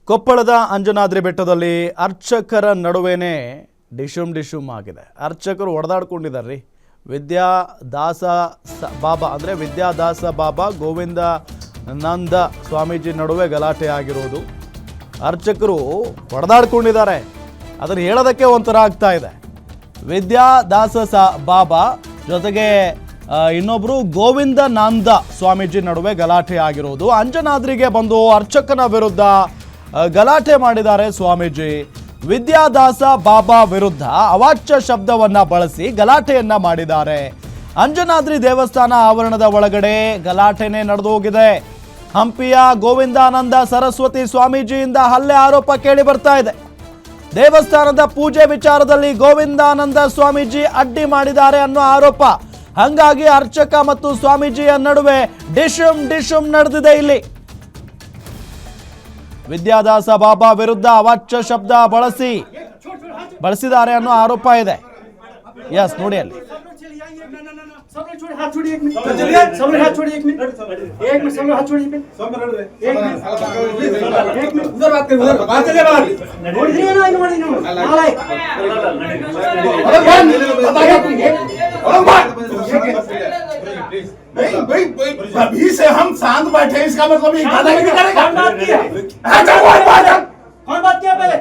ಕೊಪ್ಪಳದ ಅಂಜನಾದ್ರಿ ಬೆಟ್ಟದಲ್ಲಿ ಅರ್ಚಕರ ನಡುವೆನೇ ಡಿಶುಮ್ ಆಗಿದೆ. ಅರ್ಚಕರು ಹೊಡೆದಾಡ್ಕೊಂಡಿದ್ದಾರೆ. ವಿದ್ಯಾದಾಸ ಬಾಬಾ ಅಂದರೆ ವಿದ್ಯಾದಾಸ ಬಾಬಾ ಗೋವಿಂದಾನಂದ ಸ್ವಾಮೀಜಿ ನಡುವೆ ಗಲಾಟೆ ಆಗಿರೋದು. ಅರ್ಚಕರು ಹೊಡೆದಾಡ್ಕೊಂಡಿದ್ದಾರೆ. ಅದನ್ನು ಹೇಳೋದಕ್ಕೆ ಒಂಥರ ಆಗ್ತಾ ಇದೆ. ವಿದ್ಯಾದಾಸ ಬಾಬಾ ಜೊತೆಗೆ ಇನ್ನೊಬ್ಬರು ಗೋವಿಂದಾನಂದ ಸ್ವಾಮೀಜಿ ನಡುವೆ ಗಲಾಟೆ ಆಗಿರೋದು. ಅಂಜನಾದ್ರಿಗೆ ಬಂದು ಅರ್ಚಕನ ವಿರುದ್ಧ ಗಲಾಟೆ ಮಾಡಿದ್ದಾರೆ ಸ್ವಾಮೀಜಿ. ವಿದ್ಯಾದಾಸ ಬಾಬಾ ವಿರುದ್ಧ ಅವಾಚ್ಯ ಶಬ್ದವನ್ನ ಬಳಸಿ ಗಲಾಟೆಯನ್ನ ಮಾಡಿದ್ದಾರೆ. ಅಂಜನಾದ್ರಿ ದೇವಸ್ಥಾನ ಆವರಣದ ಒಳಗಡೆ ಗಲಾಟೆನೇ ನಡೆದು ಹೋಗಿದೆ. ಹಂಪಿಯ ಗೋವಿಂದಾನಂದ ಸರಸ್ವತಿ ಸ್ವಾಮೀಜಿಯಿಂದ ಹಲ್ಲೆ ಆರೋಪ ಕೇಳಿ ಬರ್ತಾ ಇದೆ. ದೇವಸ್ಥಾನದ ಪೂಜೆ ವಿಚಾರದಲ್ಲಿ ಗೋವಿಂದಾನಂದ ಸ್ವಾಮೀಜಿ ಅಡ್ಡಿ ಮಾಡಿದ್ದಾರೆ ಅನ್ನೋ ಆರೋಪ. ಹಂಗಾಗಿ ಅರ್ಚಕ ಮತ್ತು ಸ್ವಾಮೀಜಿಯ ನಡುವೆ ಡಿಶುಮ್ ನಡೆದಿದೆ. ಇಲ್ಲಿ ವಿದ್ಯಾದಾಸ ಬಾಬಾ ವಿರುದ್ಧ ಅವಾಚ್ಯ ಶಬ್ದ ಬಳಸಿದ್ದಾರೆ ಅನ್ನೋ ಆರೋಪ ಇದೆ. ಎಸ್, ನೋಡಿ ಅಲ್ಲಿ सब लोग छोड़िए, हाथ छोड़िए एक मिनट। चलिए, सब लोग हाथ छोड़िए एक मिनट। एक मिनट, सब लोग हाथ छोड़िए एक मिनट। एक मिनट, उधर बात करिए, उधर बात चलिए बाहर। छोड़ दिए ना, इन्होंने नालाय। अरे बता क्या? अरे बात भाई अभी से हम शांत बैठे, इसका मतलब ये गाना नहीं करेगा। कौन बात किया? अच्छा कौन बात किया पहले?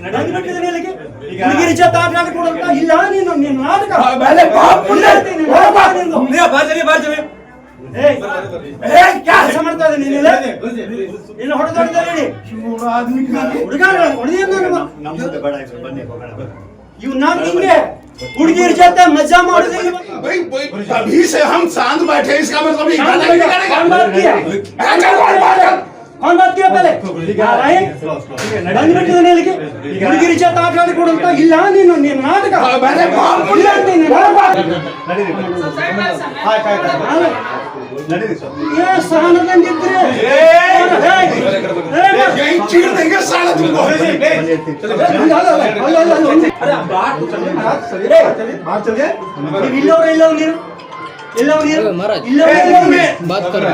ನಡಂಗಿ ಬಿಟ್ಟಿದ್ರೆ ಇಲ್ಲಿಗೆ ಹುಡುಗಿರಿ ಜೊತೆ ಆಟ ಆಡ್ಕೊಡಂತ ಇಲ್ಲ ನೀನು ನಾಟಕ ಮೇಲೆ ಬಾಪ್ ಬಿಡ್ತೀನಿ ನೀ ಬಾಜಲಿ ಏ क्या समझता है ನೀನು ಇಲ್ಲ ಹೊಡೆದಾಡ್ತಾ ಇರಿ ಆದಮಿ ಹುಡುಗ ಹೊಡೆದಿದ್ದ ನಮ್ಮದು ಬೇಡ ಬನ್ನಿ ಇವು ನಾನು ಹಿಂಗೆ ಹುಡುಗಿರಿ ಜೊತೆ ಮಜಾ ಮಾಡೋದಿಲ್ಲ भाई अभी से हम शांत बैठे, इसका मतलब ये गाना नहीं करेगा। कौन बात किया? कौन बात किया पहले? ನಡಂಗಿ ಬಿಟ್ಟಿದ್ರೆ ಇಲ್ಲಿಗೆ ಹುಡುಗಿರಿ ಜೊತೆ ಆಟ ಆಡ್ಕೊಡಂತ ಇಲ್ಲ ನೀನು ನಾಟಕ ಮೇಲೆ ಬಾಪ್ ಬಿಡ್ತೀನಿ ये सहानुभूति ये चीर देंगे साला तुमको। बात कर रहा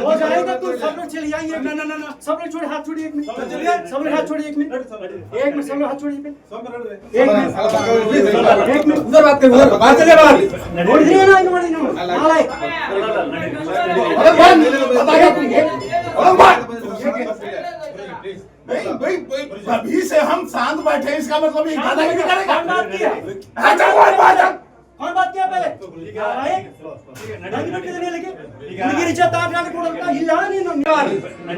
हो जाएगा तो सब लोग चले आएंगे। ना सब लोग छोड़िए, हाथ छोड़िए एक मिनट। चलिए, सब लोग हाथ छोड़िए एक मिनट। एक मिनट, सब लोग हाथ छोड़िए एक मिनट, उधर बात करिए, उधर बात चलिए बाहर। छोड़ दिए ना, इन्होंने नालाय। अरे बता क्या? अरे बात भाई अभी से हम शांत बैठे, इसका मतलब ये गाना नहीं करेगा। कौन बात किया? अच्छा कौन बात किया पहले? ನಡಂಗಿ ಬಿಟ್ಟಿದ್ರೆ ಇಲ್ಲಿಗೆ ಹುಡುಗಿರಿ ಜೊತೆ ಆಟ ಆಡ್ಕೊಡಂತ ಇಲ್ಲ ನೀನು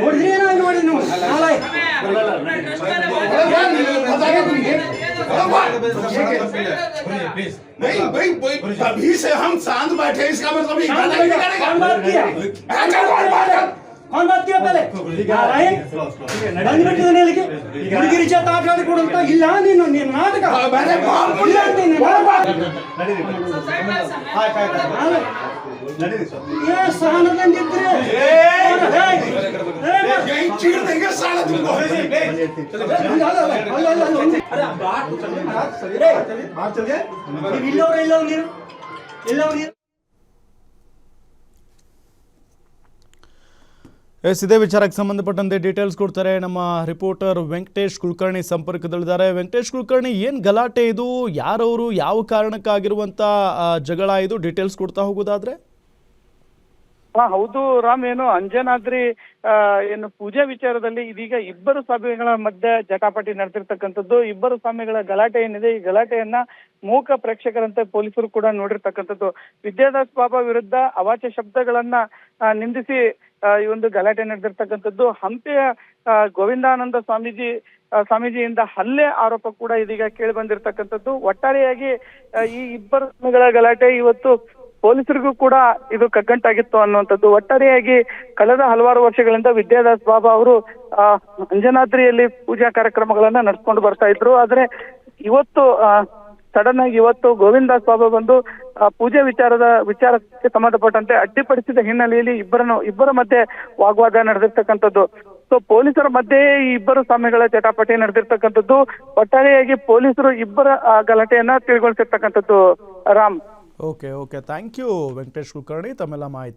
ನೋಡಿದ್ರಿ ಏನೋ ನೋಡಿ ನಾಲಾಯ್ भाई अभी से हम शांत बैठे, इसका मतलब ये गाना नहीं करेगा। कौन बात किया? कौन बात किया पहले? ನಡಂಗಿ ಬಿಟ್ಟಿದ್ರೆ ಇಲ್ಲಿಗೆ ಹುಡುಗಿರಿ ಜೊತೆ ಆಟ ಆಡ್ಕೊಡಂತ ಇಲ್ಲ ನೀನು ನಾಟಕ ಮೇಲೆ ಬಾಪ್ ಬಿಡ್ತೀನಿ ये सहानुभूति ये चीर देंगे साला तुमको। ಎಸ್, ಇದೇ ವಿಚಾರಕ್ಕೆ ಸಂಬಂಧಪಟ್ಟಂತೆ ಡೀಟೇಲ್ಸ್ ಕೊಡ್ತಾರೆ ನಮ್ಮ ರಿಪೋರ್ಟರ್ ವೆಂಕಟೇಶ್ ಕುಲಕರ್ಣಿ ಸಂಪರ್ಕದಲ್ಲಿದ್ದಾರೆ. ವೆಂಕಟೇಶ್ ಕುಲಕರ್ಣಿ, ಏನು ಗಲಾಟೆ ಇದು? ಯಾರವರು, ಯಾವ ಕಾರಣಕ್ಕಾಗಿರುವಂಥ ಜಗಳ ಇದು? ಡೀಟೇಲ್ಸ್ ಕೊಡ್ತಾ ಹೋಗೋದಾದ್ರೆ. ಹೌದು ರಾಮ್, ಏನು ಅಂಜನಾದ್ರಿ ಏನು ಪೂಜೆ ವಿಚಾರದಲ್ಲಿ ಇದೀಗ ಇಬ್ಬರು ಸ್ವಾಮಿಗಳ ಮಧ್ಯೆ ಜಟಾಪಟಿ ನಡೆದಿರ್ತಕ್ಕಂಥದ್ದು. ಇಬ್ಬರು ಸ್ವಾಮಿಗಳ ಗಲಾಟೆ ಏನಿದೆ, ಈ ಗಲಾಟೆಯನ್ನ ಮೂಕ ಪ್ರೇಕ್ಷಕರಂತೆ ಪೊಲೀಸರು ಕೂಡ ನೋಡಿರ್ತಕ್ಕಂಥದ್ದು. ವಿದ್ಯಾದಾಸ್ ಬಾಬಾ ವಿರುದ್ಧ ಅವಾಚ್ಯ ಶಬ್ದಗಳನ್ನ ನಿಂದಿಸಿ ಈ ಒಂದು ಗಲಾಟೆ ನಡೆದಿರ್ತಕ್ಕಂಥದ್ದು. ಹಂಪಿಯ ಗೋವಿಂದಾನಂದ ಸ್ವಾಮೀಜಿಯಿಂದ ಹಲ್ಲೆ ಆರೋಪ ಕೂಡ ಇದೀಗ ಕೇಳಿ ಬಂದಿರತಕ್ಕಂಥದ್ದು. ಒಟ್ಟಾರೆಯಾಗಿ ಈ ಇಬ್ಬರು ಸ್ವಾಮಿಗಳ ಗಲಾಟೆ ಇವತ್ತು ಪೊಲೀಸರಿಗೂ ಕೂಡ ಇದು ಕಗ್ಗಂಟಾಗಿತ್ತು ಅನ್ನುವಂಥದ್ದು. ಒಟ್ಟಾರೆಯಾಗಿ ಕಳೆದ ಹಲವಾರು ವರ್ಷಗಳಿಂದ ವಿದ್ಯಾದಾಸ್ ಬಾಬಾ ಅವರು ಅಂಜನಾದ್ರಿಯಲ್ಲಿ ಪೂಜಾ ಕಾರ್ಯಕ್ರಮಗಳನ್ನ ನಡೆಸ್ಕೊಂಡು ಬರ್ತಾ ಇದ್ರು. ಆದ್ರೆ ಇವತ್ತು ಸಡನ್ ಆಗಿ ಇವತ್ತು ಗೋವಿಂದಾಸ್ ಬಾಬಾ ಬಂದು ಪೂಜೆ ವಿಚಾರಕ್ಕೆ ಸಂಬಂಧಪಟ್ಟಂತೆ ಅಡ್ಡಿಪಡಿಸಿದ ಹಿನ್ನೆಲೆಯಲ್ಲಿ ಇಬ್ಬರ ಮಧ್ಯೆ ವಾಗ್ವಾದ ನಡೆದಿರ್ತಕ್ಕಂಥದ್ದು. ಸೊ ಪೊಲೀಸರ ಮಧ್ಯೆ ಈ ಇಬ್ಬರು ಸ್ವಾಮಿಗಳ ಚಟಾಪಟಿ ನಡೆದಿರ್ತಕ್ಕಂಥದ್ದು. ಒಟ್ಟಾರೆಯಾಗಿ ಪೊಲೀಸರು ಇಬ್ಬರ ಗಲಾಟೆಯನ್ನ ತಿಳ್ಕೊಳ್ತಿರ್ತಕ್ಕಂಥದ್ದು Ram. Okay, thank you Venkatesh Kulkarni, ತಮ್ಮೆಲ್ಲ ಮಾಹಿತಿ